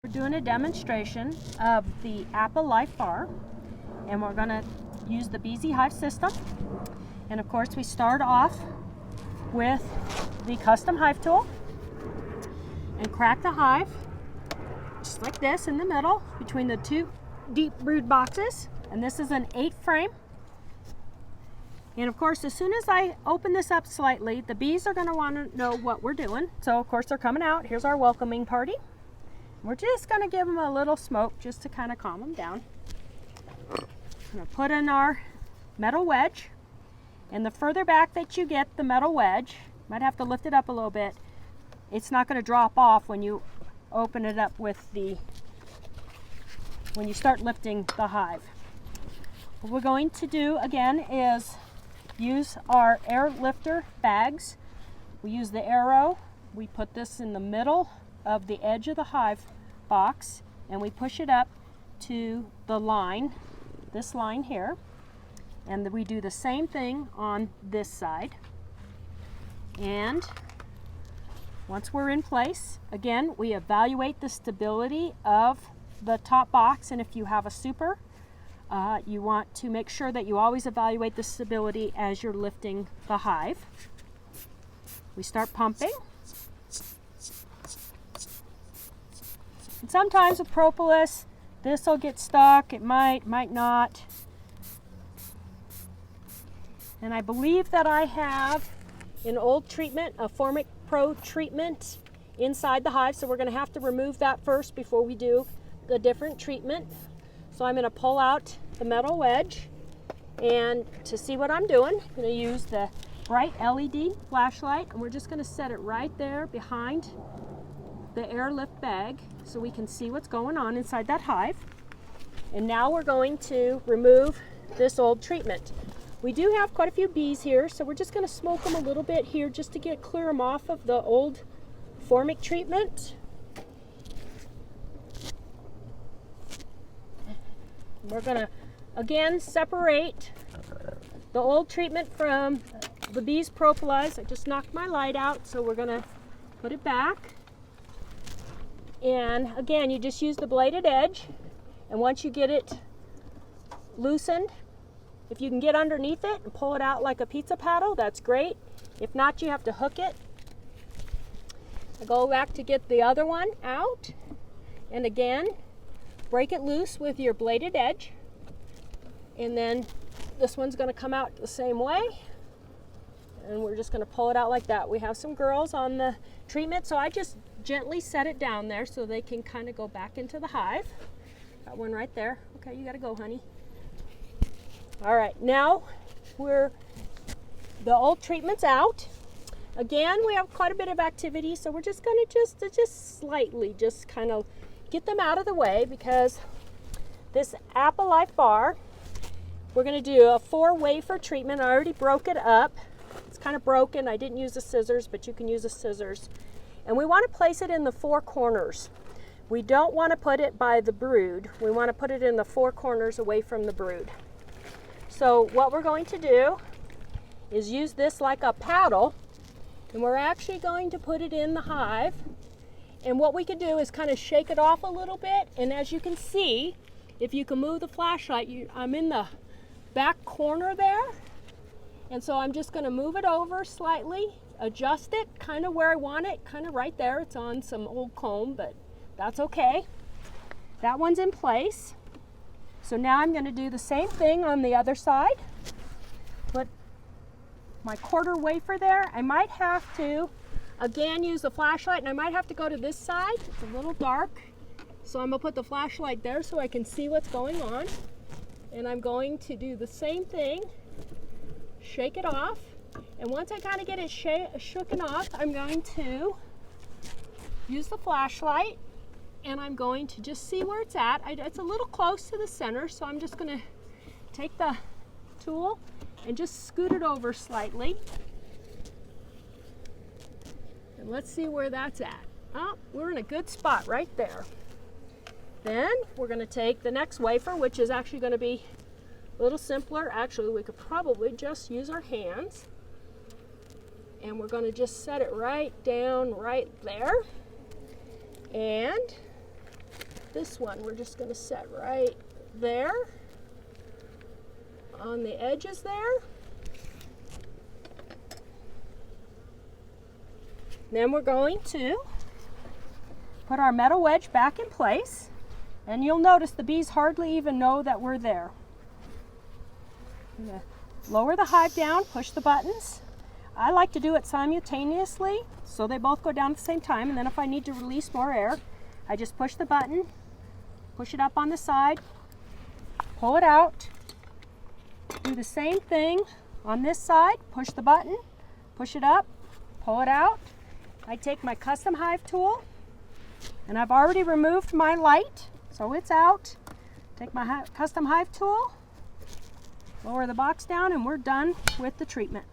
We're doing a demonstration of the Api Life Var, and we're going to use the Z Hive System. And of course, we start off with the custom hive tool and crack the hive just like this in the middle between the two deep brood boxes. And this is an 8 frame. And of course, as soon as I open this up slightly, the bees are going to want to know what we're doing. So of course, they're coming out. Here's our welcoming party. We're just going to give them a little smoke just to kind of calm them down. I'm going to put in our metal wedge. And the further back that you get the metal wedge, might have to lift it up a little bit, it's not going to drop off when you open it up with when you start lifting the hive. What we're going to do again is use our air lifter bags. We use the arrow. We put this in the middle of the edge of the hive box and we push it up to the line, this line here, and we do the same thing on this side. And once we're in place, again, we evaluate the stability of the top box, and if you have a super, you want to make sure that you always evaluate the stability as you're lifting the hive. We start pumping. And sometimes with propolis, this will get stuck. It might not. And I believe that I have an old treatment, a Formic Pro treatment inside the hive. So we're going to have to remove that first before we do the different treatment. So I'm going to pull out the metal wedge, and to see what I'm doing, I'm going to use the bright LED flashlight, and we're just going to set it right there behind the airlift bag so we can see what's going on inside that hive. And now we're going to remove this old treatment. We do have quite a few bees here, so we're just going to smoke them a little bit here just to clear them off of the old Formic treatment. We're going to again separate the old treatment from the bees propolis. I just knocked my light out, so we're going to put it back. And again, you just use the bladed edge, and once you get it loosened, if you can get underneath it and pull it out like a pizza paddle, that's great. If not, you have to hook it. I go back to get the other one out, and again, break it loose with your bladed edge. And then this one's going to come out the same way. And we're just going to pull it out like that. We have some girls on the treatment, so I just gently set it down there so they can kind of go back into the hive. Got one right there. Okay, you got to go, honey. All right, now the old treatment's out. Again, we have quite a bit of activity, so we're just going to just slightly kind of get them out of the way, because this Api Life Var, we're going to do a 4 wafer treatment. I already broke it up. It's kind of broken. I didn't use the scissors, but you can use the scissors. And we want to place it in the 4 corners. We don't want to put it by the brood. We want to put it in the 4 corners away from the brood. So what we're going to do is use this like a paddle, and we're actually going to put it in the hive. And what we can do is kind of shake it off a little bit. And as you can see, if you can move the flashlight, I'm in the back corner there. And so I'm just going to move it over slightly, adjust it kind of where I want it, kind of right there. It's on some old comb, but that's okay. That one's in place. So now I'm going to do the same thing on the other side. Put my quarter wafer there. I might have to again use the flashlight, and I might have to go to this side. It's a little dark, so I'm going to put the flashlight there so I can see what's going on. And I'm going to do the same thing, shake it off, and once I kind of get it shooken off, I'm going to use the flashlight, and I'm going to just see where it's at. It's a little close to the center, so I'm just going to take the tool and just scoot it over slightly. And let's see where that's at. Oh, we're in a good spot right there. Then we're going to take the next wafer, which is actually going to be a little simpler. Actually, we could probably just use our hands. And we're going to just set it right down right there. And this one we're just going to set right there on the edges there. Then we're going to put our metal wedge back in place, and you'll notice the bees hardly even know that we're there. I'm going to lower the hive down, push the buttons. I like to do it simultaneously so they both go down at the same time, and then if I need to release more air, I just push the button, push it up on the side, pull it out. Do the same thing on this side, push the button, push it up, pull it out. I take my custom hive tool, and I've already removed my light, so it's out. Take my custom hive tool, lower the box down, and we're done with the treatment.